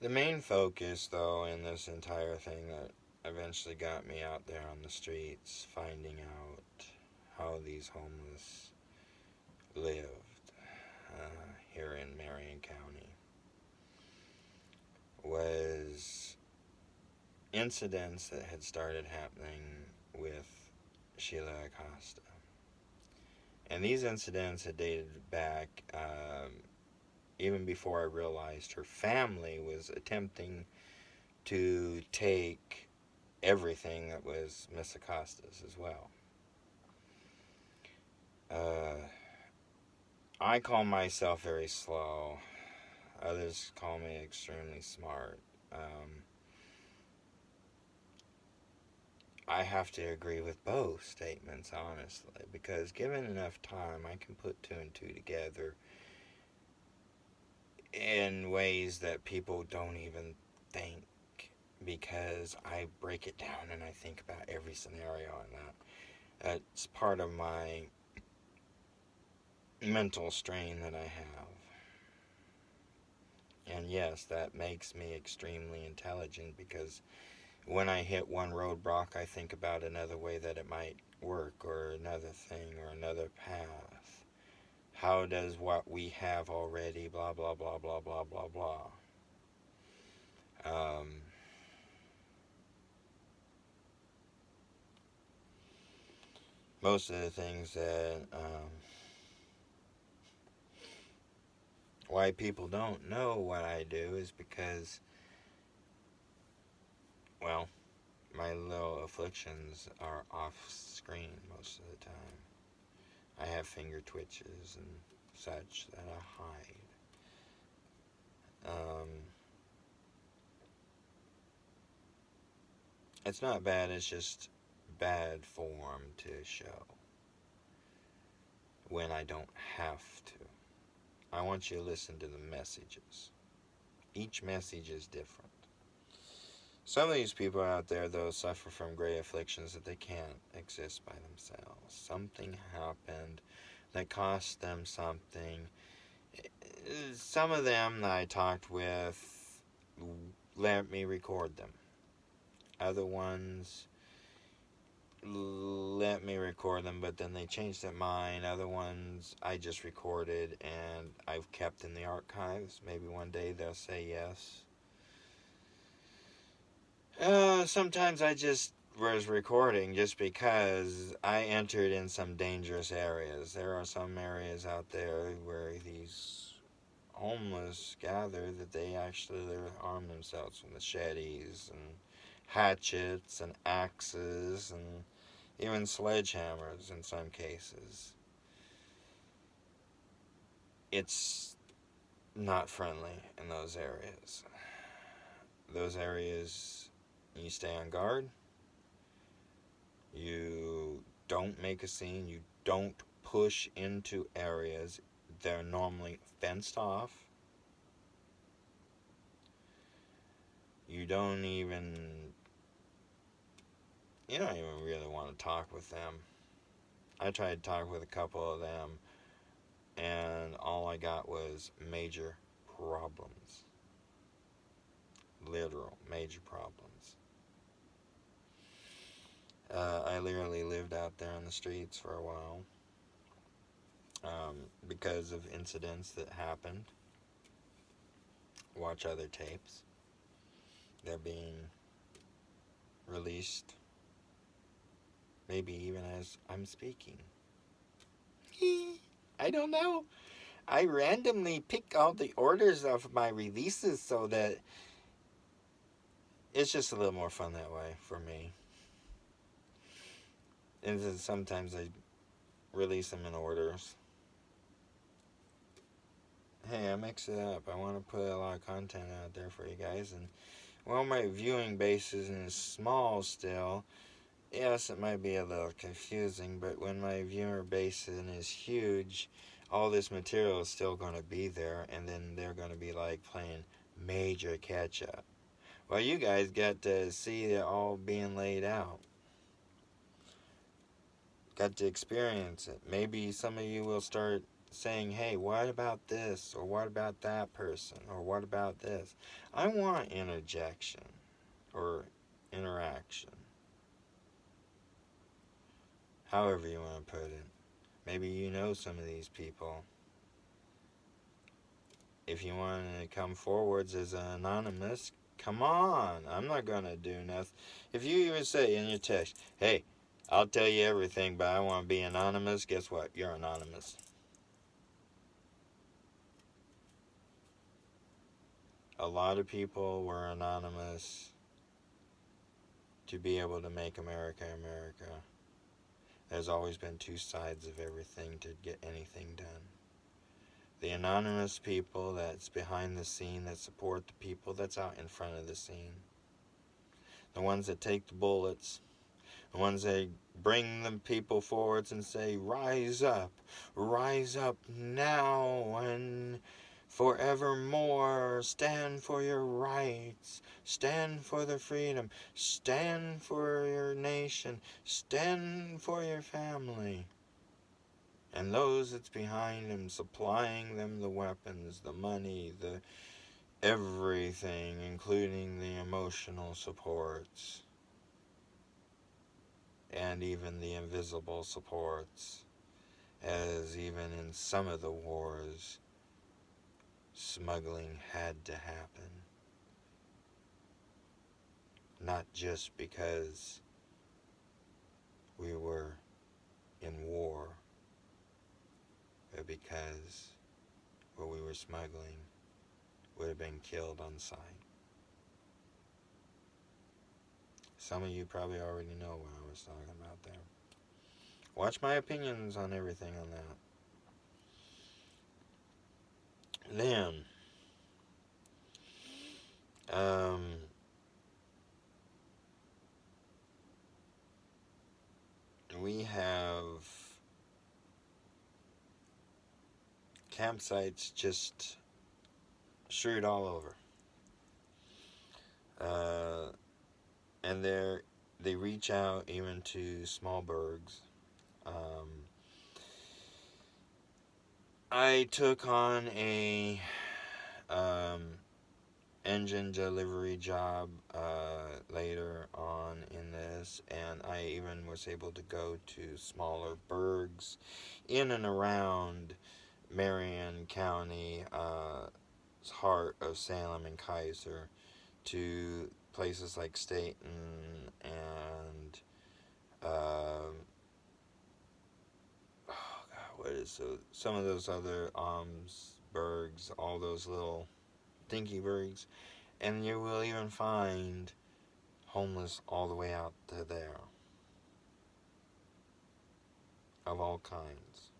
The main focus, though, in this entire thing that eventually got me out there on the streets, finding out how these homeless lived here in Marion County, was incidents that had started happening with Sheila Acosta. And these incidents had dated back even before I realized her family was attempting to take everything that was Miss Acosta's as well. I call myself very slow. Others call me extremely smart. I have to agree with both statements, honestly, because given enough time, I can put two and two together in ways that people don't even think, because I break it down and I think about every scenario in that. That's part of my mental strain that I have. And yes, that makes me extremely intelligent, because when I hit one roadblock, I think about another way that it might work, or another thing, or another path. How does what we have already, blah, blah, blah, blah, blah, blah, blah. Um, most of the things that why people don't know what I do is because, well, my little afflictions are off screen most of the time. I have finger twitches and such that I hide. It's not bad, it's just bad form to show when I don't have to. I want you to listen to the messages. Each message is different. Some of these people out there, though, suffer from great afflictions that they can't exist by themselves. Something happened that cost them something. Some of them that I talked with let me record them. Other ones let me record them, but then they changed their mind. Other ones I just recorded and I've kept in the archives. Maybe one day they'll say yes. Sometimes I just was recording just because I entered in some dangerous areas. There are some areas out there where these homeless gather that they actually arm themselves with machetes and hatchets and axes and even sledgehammers in some cases. It's not friendly in those areas. Those areas, you stay on guard. You don't make a scene. You don't push into areas. They're normally fenced off. You don't even really want to talk with them. I tried to talk with a couple of them, and all I got was major problems. Literal major problems. I literally lived out there on the streets for a while because of incidents that happened. Watch other tapes. They're being released, maybe even as I'm speaking. I don't know. I randomly pick out the orders of my releases so that it's just a little more fun that way for me. And then sometimes I release them in orders. Hey, I mix it up. I want to put a lot of content out there for you guys. And while my viewing base is small still, yes, it might be a little confusing, but when my viewer base is huge, all this material is still going to be there, and then they're going to be like playing major catch up. Well, you guys get to see it all being laid out. Got to experience it. Maybe some of you will start saying, hey, what about this? Or what about that person? Or what about this? I want interjection or interaction. However you want to put it. Maybe you know some of these people. If you want to come forwards as an anonymous, come on. I'm not going to do nothing. If you even say in your text, hey, I'll tell you everything, but I want to be anonymous, guess what? You're anonymous. A lot of people were anonymous to be able to make America America. There's always been two sides of everything to get anything done. The anonymous people that's behind the scene, that support the people that's out in front of the scene. The ones that take the bullets. The ones that bring the people forwards and say, rise up now and forevermore. Stand for your rights. Stand for the freedom. Stand for your nation. Stand for your family. And those that's behind them, supplying them the weapons, the money, the everything, including the emotional supports. And even the invisible supports, as even in some of the wars, smuggling had to happen. Not just because we were in war, but because what we were smuggling would have been killed on sight. Some of you probably already know what I was talking about there. Watch my opinions on everything on that. Then, we have campsites just strewed all over. And they reach out even to small burgs. I took on a engine delivery job later on in this, and I even was able to go to smaller burgs in and around Marion County, heart of Salem and Kaiser, to places like Staten and some of those other burgs, all those little dinky burgs, and you will even find homeless all the way out to there, of all kinds.